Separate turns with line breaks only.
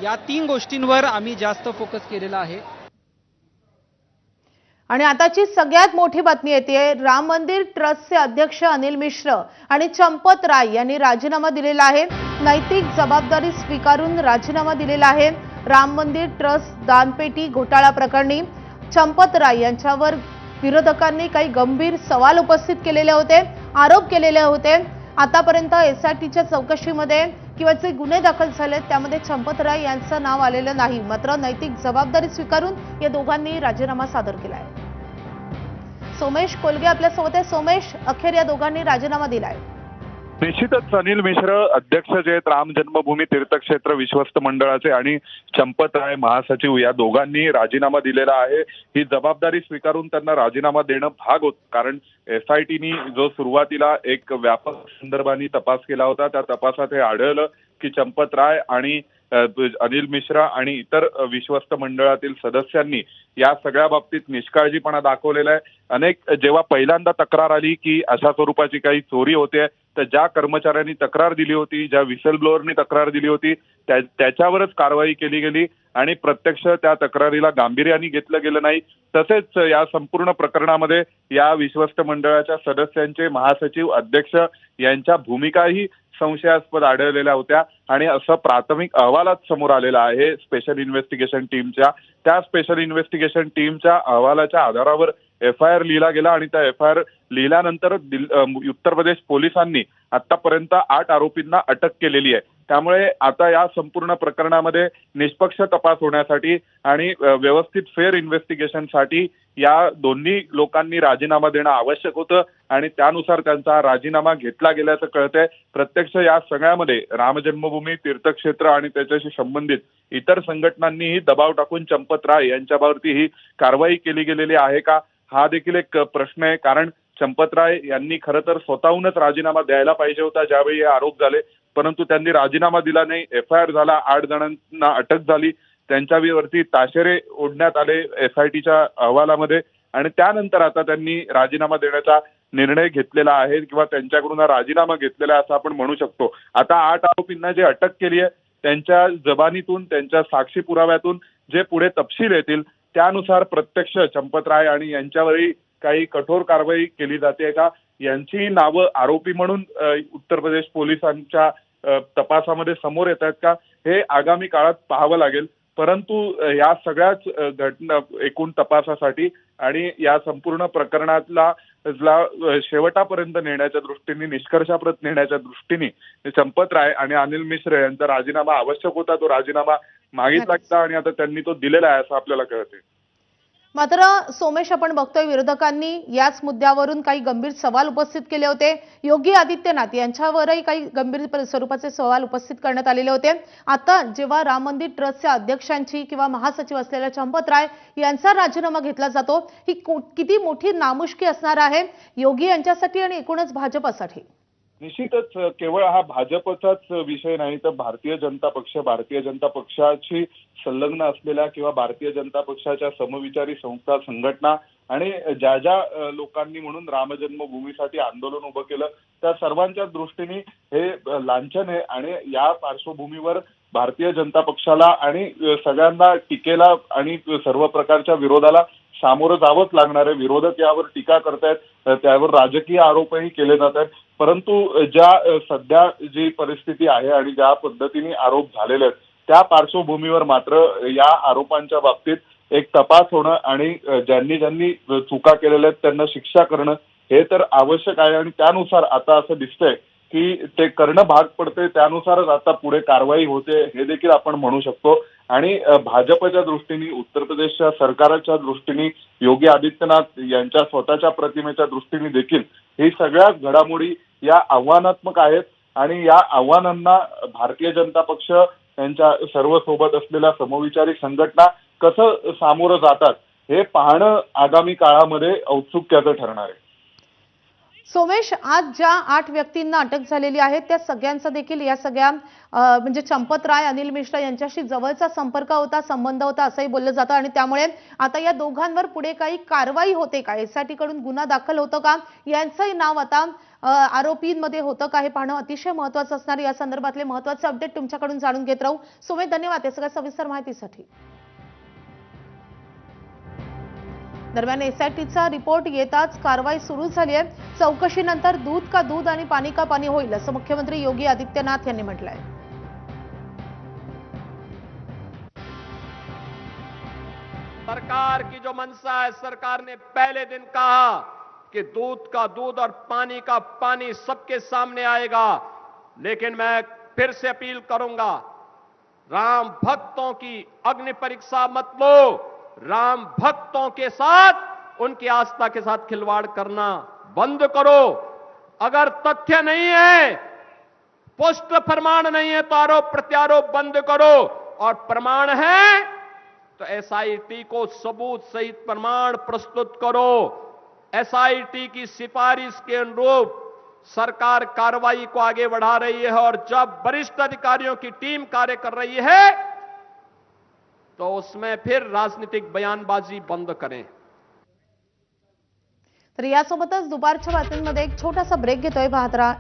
या 3 गोष्टींवर आम्ही जास्त फोकस केलेला आहे।
आणि आताची सगळ्यात मोठी बातमी येते, राम मंदिर ट्रस्टचे अध्यक्ष अनिल मिश्र आणि चंपत राय यांनी राजीनामा दिलेला आहे। नैतिक जबाबदारी स्वीकारून राजीनामा दिलेला आहे। राम मंदिर ट्रस्ट दानपेटी घोटाळा प्रकरणी चंपत राय यांच्यावर विरोधकांनी काही गंभीर सवाल उपस्थित केलेले होते, आरोप केलेले होते। आतापर्यंत एसआयटीच्या चौकशीमध्ये किंवा जे गुन्हे दाखल झाले त्यामध्ये चंपत राय यांचं नाव आलेलं नाही। मात्र नैतिक जबाबदारी स्वीकारून या दोघांनी राजीनामा सादर केलाय। सोमेश कोलगे आपल्या सोबत आहे। सोमेश, अखेर या दोघांनी राजीनामा दिलाय।
निश्चितच अनिल मिश्र अध्यक्ष जे आहेत राम जन्मभूमी तीर्थक्षेत्र विश्वस्त मंडळाचे आणि चंपत राय महासचिव या दोघांनी राजीनामा दिलेला आहे। ही जबाबदारी स्वीकारून त्यांना राजीनामा देणं भाग होत, कारण एसआयटीनी जो सुरुवातीला एक व्यापक संदर्भाने तपास केला होता त्या तपासात हे आढळलं की चंपत राय आणि अनिल मिश्रा आणि इतर विश्वस्त मंडळातील सदस्यांनी या सगळ्या बाबतीत निष्काळजीपणा दाखवलेला आहे। अनेक जेव्हा पहिल्यांदा तक्रार आली की अशा स्वरूपाची काही चोरी होते, तर ज्या कर्मचाऱ्यांनी तक्रार दिली होती, ज्या व्हिसल ब्लोअरनी तक्रार दिली होती त्याच्यावरच कारवाई केली गेली आणि प्रत्यक्ष त्या तक्रारीला गांभीर्याने घेतलं गेलं नाही। तसेच या संपूर्ण प्रकरणामध्ये या विश्वस्त मंडळाच्या सदस्यांचे महासचिव अध्यक्ष यांच्या भूमिकाही संशयास्पद आढळलेल्या होत्या आणि असं प्राथमिक अहवालात समोर आलेला आहे स्पेशल इन्व्हेस्टिगेशन टीमच्या। त्या स्पेशल इन्व्हेस्टिगेशन टीमच्या अहवालाच्या आधारावर एफआयआर लिहिला गेला आणि त्या एफआयआर लिहिल्यानंतर उत्तर प्रदेश पोलिसांनी आतापर्यंत 8 आरोपींना अटक केलेली आहे। त्यामुळे आता या संपूर्ण प्रकरणामध्ये निष्पक्ष तपास होण्यासाठी आणि व्यवस्थित फेअर इन्व्हेस्टिगेशनसाठी या दोन्ही लोकांनी राजीनामा देणं आवश्यक होतं आणि त्यानुसार त्यांचा राजीनामा घेतला गेल्याचं कळतंय। प्रत्यक्ष या सगळ्यामध्ये राम जन्मभूमी तीर्थक्षेत्र आणि त्याच्याशी संबंधित इतर संघटनांनीही दबाव टाकून चंपत राय यांच्यावरती ही कारवाई केली गेलेली आहे का, हा देखील एक प्रश्न आहे। कारण चंपत राय यांनी खरं तर स्वतःहूनच राजीनामा द्यायला पाहिजे होता ज्यावेळी हे आरोप झाले, परंतु त्यांनी राजीनामा दिला नाही। एफआयआर झाला, 8 जणांना अटक झाली, त्यांच्यावरती ताशेरे ओढण्यात आले एसआयटीच्या अहवालामध्ये आणि त्यानंतर आता त्यांनी राजीनामा देण्याचा निर्णय घेतलेला आहे किंवा त्यांच्याकडून हा राजीनामा घेतलेला आहे असं आपण म्हणू शकतो। आता 8 आरोपींना जे अटक केली आहे त्यांच्या जबानीतून, त्यांच्या साक्षी पुराव्यातून जे पुढे तपशील येतील त्यानुसार प्रत्यक्ष चंपत राय आणि यांच्यावरही काही कठोर कारवाई केली जाते का, यांची नावं आरोपी म्हणून उत्तर प्रदेश पोलिसांच्या तपासामध्ये समोर येत आहेत का, हे आगामी काळात पाहावं लागेल। परंतु या सगळ्याच घटना एकूण तपासासाठी आणि या संपूर्ण प्रकरणातला शेवटापर्यंत नेण्याच्या दृष्टीने, निष्कर्षाप्रत नेण्याच्या दृष्टीने चंपत राय आणि अनिल मिश्र यांचा राजीनामा आवश्यक होता। तो राजीनामा मागितला गेला आणि आता त्यांनी तो दिलेला आहे असं आपल्याला कळते।
मात्र सोमेश, आपण बघतोय विरोधकांनी याच मुद्द्यावरून काही गंभीर सवाल उपस्थित केले होते। योगी आदित्यनाथ यांच्यावरही काही गंभीर स्वरूपाचे सवाल उपस्थित करण्यात आलेले होते। आता जेव्हा राम मंदिर ट्रस्टच्या अध्यक्षांची किंवा महासचिव असलेल्या चंपत राय यांचा राजीनामा घेतला जातो, ही किती मोठी नामुष्की असणार आहे योगी यांच्यासाठी आणि एकूणच भाजपसाठी?
निश्चितच केवळ हा भाजपचाच विषय नाही तर भारतीय जनता पक्षाची संलग्न असलेल्या किंवा भारतीय जनता पक्षाच्या समविचारी संस्था, संघटना आणि ज्या ज्या लोकांनी म्हणून राम जन्मभूमीसाठी आंदोलन उभं केलं त्या सर्वांच्या दृष्टीने हे लांछन आहे आणि या पार्श्वभूमीवर भारतीय जनता पक्षाला आणि सगळ्यांना टीकेला आणि सर्व प्रकारच्या विरोधाला सामोरं जावंच लागणार आहे। विरोधक यावर टीका करतायत, त्यावर राजकीय आरोपही केले जात आहेत, परंतु ज्या सध्या जी परिस्थिती आहे आणि ज्या पद्धतीने आरोप झालेले आहेत त्या पार्श्वभूमीवर मात्र या आरोपांच्या बाबतीत एक तपास होणं आणि ज्यांनी चुका केलेल्या आहेत त्यांना शिक्षा करणं हे तर आवश्यक आहे आणि त्यानुसार आता असं दिसतंय की ते करणं भाग पडते, त्यानुसारच आता पुढे कारवाई होते हे देखील आपण म्हणू शकतो। आणि भाजपच्या दृष्टीने, उत्तर प्रदेशच्या सरकारच्या दृष्टीने, योगी आदित्यनाथ यांच्या स्वतःच्या प्रतिमेच्या दृष्टीने देखील ही सगळ्या घडामोडी या आव्हानात्मक आहेत आणि या आव्हानांना भारतीय जनता पक्ष यांच्या सर्व सोबत असलेल्या समविचारी संघटना कसं सामोरं जातात हे पाहणं आगामी काळामध्ये औत्सुक्याचं ठरणार आहे।
सोमेश, आज ज्या 8 व्यक्तींना अटक झालेली आहे त्या सगळ्यांचा देखील या सगळ्या म्हणजे चंपत राय, अनिल मिश्रा यांच्याशी जवळचा संपर्क होता, संबंध होता असंही बोललं जातं आणि त्यामुळे आता या दोघांवर पुढे काही कारवाई होते का? एसआयटी कडून गुन्हा दाखल होतो का? यांचंही नाव आता आरोपींमध्ये होतं का? हे पाहणं अतिशय महत्त्वाचं असणार. या संदर्भातले महत्त्वाचे अपडेट तुमच्याकडून जाणून घेत राहू. सोमेश, धन्यवाद या सगळ्या सविस्तर माहितीसाठी. दरम्यान एसआयटीचा रिपोर्ट येताच कारवाई सुरू झाली आहे. चौकशीनंतर दूध का दूध आणि पाणी का पाणी होईल असं मुख्यमंत्री योगी आदित्यनाथ यांनी म्हटलंय.
सरकार की जो मंशा है, सरकार ने पहले दिन कहा कि दूध का दूध और पानी का पानी सबके सामने आएगा, लेकिन मैं फिर से अपील करूंगा, राम भक्तों की अग्नि परीक्षा मत लो. राम भक्तों के साथ, उनकी आस्था के साथ खिलवाड़ करना बंद करो. अगर तथ्य नहीं है, पुष्ट प्रमाण नहीं है तो आरोप प्रत्यारोप बंद करो, और प्रमाण है तो एसआईटी को सबूत सहित प्रमाण प्रस्तुत करो. एसआईटी की सिफारिश के अनुरूप सरकार कार्रवाई को आगे बढ़ा रही है, और जब वरिष्ठ अधिकारियों की टीम कार्य कर रही है तो उसमें फिर राजनीतिक बयानबाजी बंद करें.
तर यासोबतच दुपारच्या बातम्यांमध्ये एक छोटासा ब्रेक घेतोय. पाहत राहा.